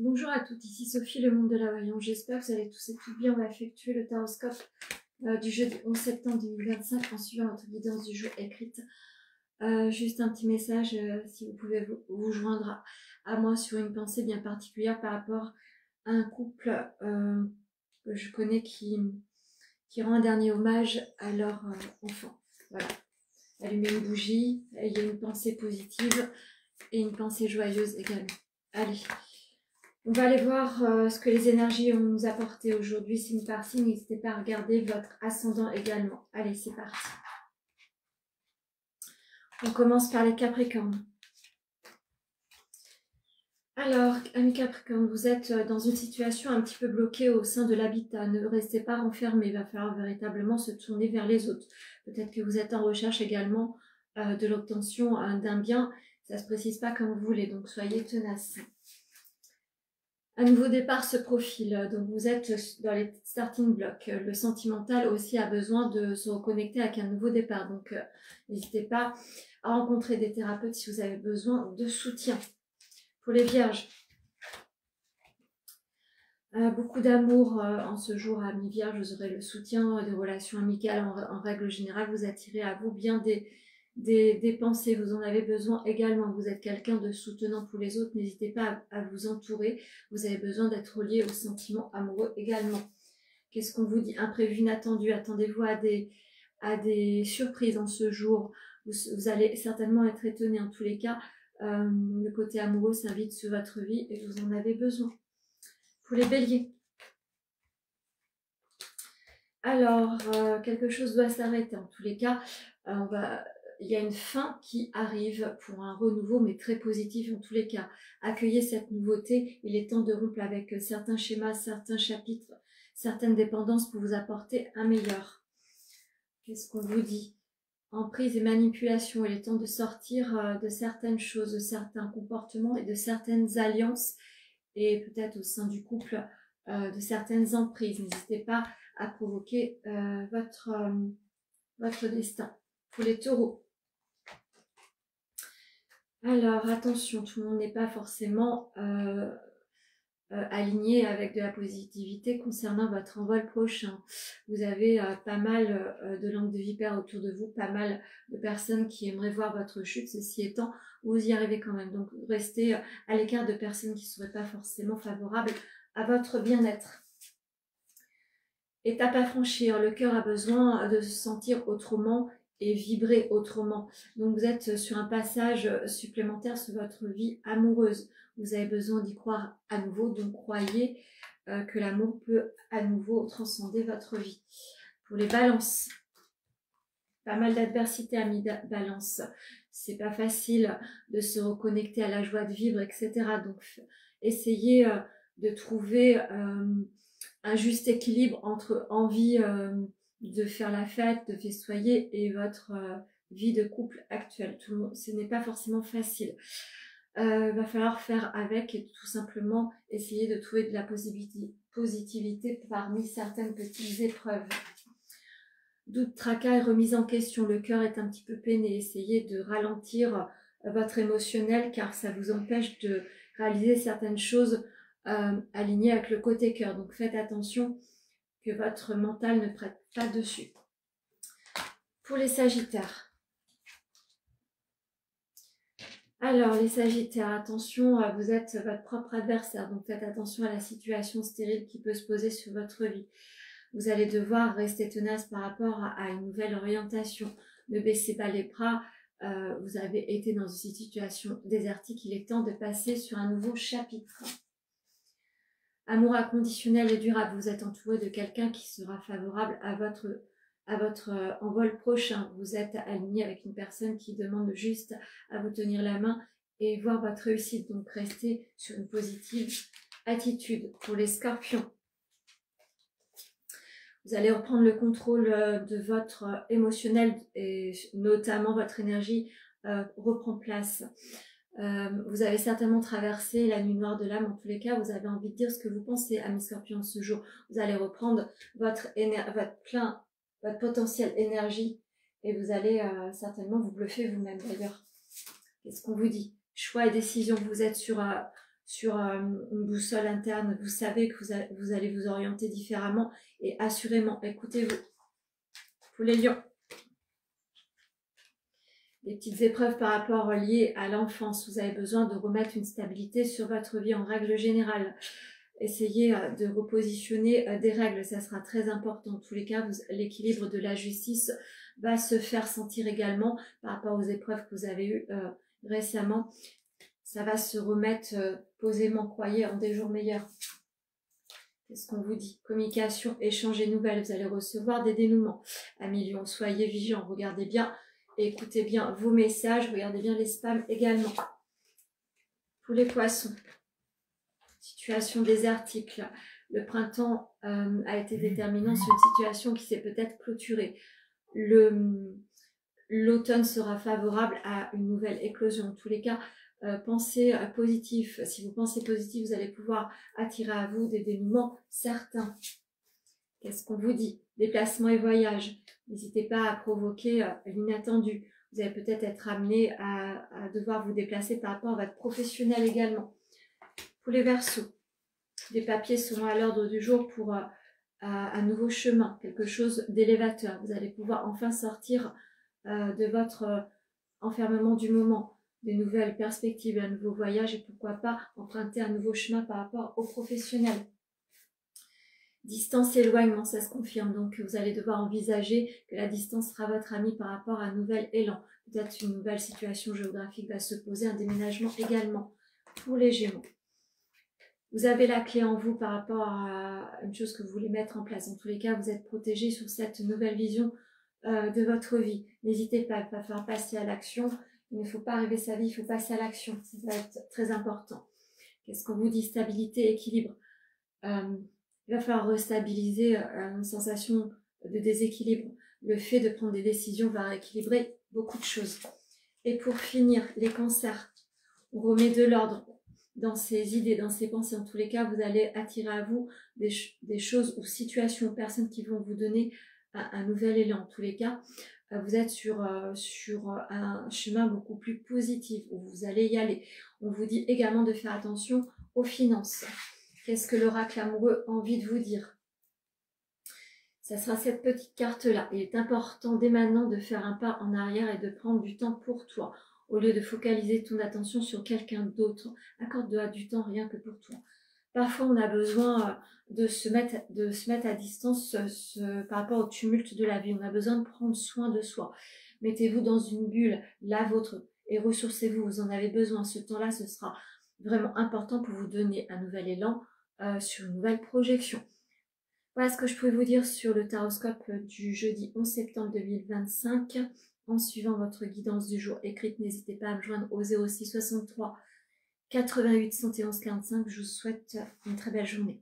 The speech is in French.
Bonjour à toutes, ici Sophie, le monde de la voyance. J'espère que vous allez tous et toutes bien. On va effectuer le taroscope du jeudi 11 septembre 2025 en suivant votre guidance du jour écrite. Juste un petit message, si vous pouvez vous joindre à moi sur une pensée bien particulière par rapport à un couple que je connais qui rend un dernier hommage à leur enfant. Voilà. Allumez une bougie, il y a une pensée positive et une pensée joyeuse également. Allez. On va aller voir ce que les énergies ont nous apporté aujourd'hui, signe par signe. N'hésitez pas à regarder votre ascendant également. Allez, c'est parti. On commence par les Capricornes. Alors, amis Capricornes, vous êtes dans une situation un petit peu bloquée au sein de l'habitat. Ne restez pas renfermés, il va falloir véritablement se tourner vers les autres. Peut-être que vous êtes en recherche également de l'obtention d'un bien. Ça ne se précise pas comme vous voulez, donc soyez tenaces. Un nouveau départ se profile, donc vous êtes dans les starting blocks. Le sentimental aussi a besoin de se reconnecter avec un nouveau départ, donc n'hésitez pas à rencontrer des thérapeutes si vous avez besoin de soutien. Pour les vierges, beaucoup d'amour en ce jour, amis vierges, vous aurez le soutien des relations amicales en règle générale, vous attirez à vous bien des pensées, vous en avez besoin également, vous êtes quelqu'un de soutenant pour les autres, n'hésitez pas à vous entourer, vous avez besoin d'être lié aux sentiments amoureux également. Qu'est-ce qu'on vous dit? Imprévu, inattendu, attendez-vous à des surprises en ce jour, vous allez certainement être étonné en tous les cas, le côté amoureux s'invite sur votre vie et vous en avez besoin. Pour les béliers, alors quelque chose doit s'arrêter en tous les cas, il y a une fin qui arrive pour un renouveau, mais très positif en tous les cas. Accueillez cette nouveauté, il est temps de rompre avec certains schémas, certains chapitres, certaines dépendances pour vous apporter un meilleur. Qu'est-ce qu'on vous dit? Emprise et manipulation, il est temps de sortir de certaines choses, de certains comportements et de certaines alliances, et peut-être au sein du couple, de certaines emprises. N'hésitez pas à provoquer votre destin. Pour les taureaux, alors attention, tout le monde n'est pas forcément aligné avec de la positivité concernant votre envol prochain. Vous avez pas mal de langues de vipère autour de vous, pas mal de personnes qui aimeraient voir votre chute. Ceci étant, vous y arrivez quand même. Donc restez à l'écart de personnes qui ne seraient pas forcément favorables à votre bien-être. Étape à franchir, le cœur a besoin de se sentir autrement et vibrer autrement. Donc vous êtes sur un passage supplémentaire sur votre vie amoureuse. Vous avez besoin d'y croire à nouveau, donc croyez que l'amour peut à nouveau transcender votre vie. Pour les balances, pas mal d'adversité, amis balance. C'est pas facile de se reconnecter à la joie de vivre, etc. Donc essayez de trouver un juste équilibre entre envie de faire la fête, de festoyer et votre vie de couple actuelle. Ce n'est pas forcément facile. Va falloir faire avec et tout simplement essayer de trouver de la positivité parmi certaines petites épreuves. Doute, tracas et remise en question. Le cœur est un petit peu peiné. Essayez de ralentir votre émotionnel car ça vous empêche de réaliser certaines choses alignées avec le côté cœur. Donc faites attention que votre mental ne prête pas dessus. Pour les Sagittaires. Alors les Sagittaires, attention, vous êtes votre propre adversaire. Donc faites attention à la situation stérile qui peut se poser sur votre vie. Vous allez devoir rester tenace par rapport à une nouvelle orientation. Ne baissez pas les bras. Vous avez été dans une situation désertique. Il est temps de passer sur un nouveau chapitre. Amour inconditionnel et durable. Vous êtes entouré de quelqu'un qui sera favorable à votre envol prochain. Vous êtes aligné avec une personne qui demande juste à vous tenir la main et voir votre réussite. Donc restez sur une positive attitude. Pour les Scorpions, vous allez reprendre le contrôle de votre émotionnel et notamment votre énergie reprend place. Vous avez certainement traversé la nuit noire de l'âme. En tous les cas, vous avez envie de dire ce que vous pensez, amis Scorpions, ce jour. Vous allez reprendre votre potentiel énergie et vous allez certainement vous bluffer vous-même d'ailleurs. Qu'est-ce qu'on vous dit? Choix et décision, vous êtes sur sur une boussole interne. Vous savez que vous allez vous orienter différemment et assurément, écoutez-vous. Pour les lions, des petites épreuves par rapport liées à l'enfance. Vous avez besoin de remettre une stabilité sur votre vie en règle générale. Essayez de repositionner des règles, ça sera très important. En tous les cas, l'équilibre de la justice va se faire sentir également par rapport aux épreuves que vous avez eues récemment. Ça va se remettre posément, croyez, en des jours meilleurs. Qu'est-ce qu'on vous dit? Communication, échange et nouvelles. Vous allez recevoir des dénouements. Amis Lions, soyez vigilants, regardez bien, écoutez bien vos messages, regardez bien les spams également. Pour les poissons, situation désertique. Le printemps a été déterminant sur une situation qui s'est peut-être clôturée. L'automne sera favorable à une nouvelle éclosion. En tous les cas, pensez positif. Si vous pensez positif, vous allez pouvoir attirer à vous des dénouements certains. Qu'est-ce qu'on vous dit? Déplacements et voyages. N'hésitez pas à provoquer l'inattendu. Vous allez peut-être être amené à devoir vous déplacer par rapport à votre professionnel également. Pour les Verseaux, des papiers seront à l'ordre du jour pour un nouveau chemin, quelque chose d'élévateur. Vous allez pouvoir enfin sortir de votre enfermement du moment, des nouvelles perspectives, un nouveau voyage et pourquoi pas emprunter un nouveau chemin par rapport aux professionnels. Distance, éloignement, ça se confirme. Donc, vous allez devoir envisager que la distance sera votre ami par rapport à un nouvel élan. Peut-être une nouvelle situation géographique va se poser, un déménagement également. Pour les Gémeaux, vous avez la clé en vous par rapport à une chose que vous voulez mettre en place. En tous les cas, vous êtes protégé sur cette nouvelle vision de votre vie. N'hésitez pas, il va falloir passer à l'action. Il ne faut pas rêver sa vie, il faut passer à l'action. Ça va être très important. Qu'est-ce qu'on vous dit? Stabilité, équilibre. Il va falloir restabiliser une sensation de déséquilibre. Le fait de prendre des décisions va rééquilibrer beaucoup de choses. Et pour finir, les cancers. On remet de l'ordre dans ses idées, dans ses pensées. En tous les cas, vous allez attirer à vous des choses ou situations, personnes qui vont vous donner un nouvel élan. En tous les cas, vous êtes sur un chemin beaucoup plus positif où vous allez y aller. On vous dit également de faire attention aux finances. Qu'est-ce que l'oracle amoureux a envie de vous dire? Ça sera cette petite carte-là. Il est important dès maintenant de faire un pas en arrière et de prendre du temps pour toi. Au lieu de focaliser ton attention sur quelqu'un d'autre, accorde-toi du temps rien que pour toi. Parfois, on a besoin de se mettre à distance par rapport au tumulte de la vie. On a besoin de prendre soin de soi. Mettez-vous dans une bulle, la vôtre, et ressourcez-vous. Vous en avez besoin. Ce temps-là, ce sera vraiment important pour vous donner un nouvel élan sur une nouvelle projection. Voilà ce que je pouvais vous dire sur le taroscope du jeudi 11 septembre 2025. En suivant votre guidance du jour écrite, n'hésitez pas à me joindre au 06 63 88 71 45. Je vous souhaite une très belle journée.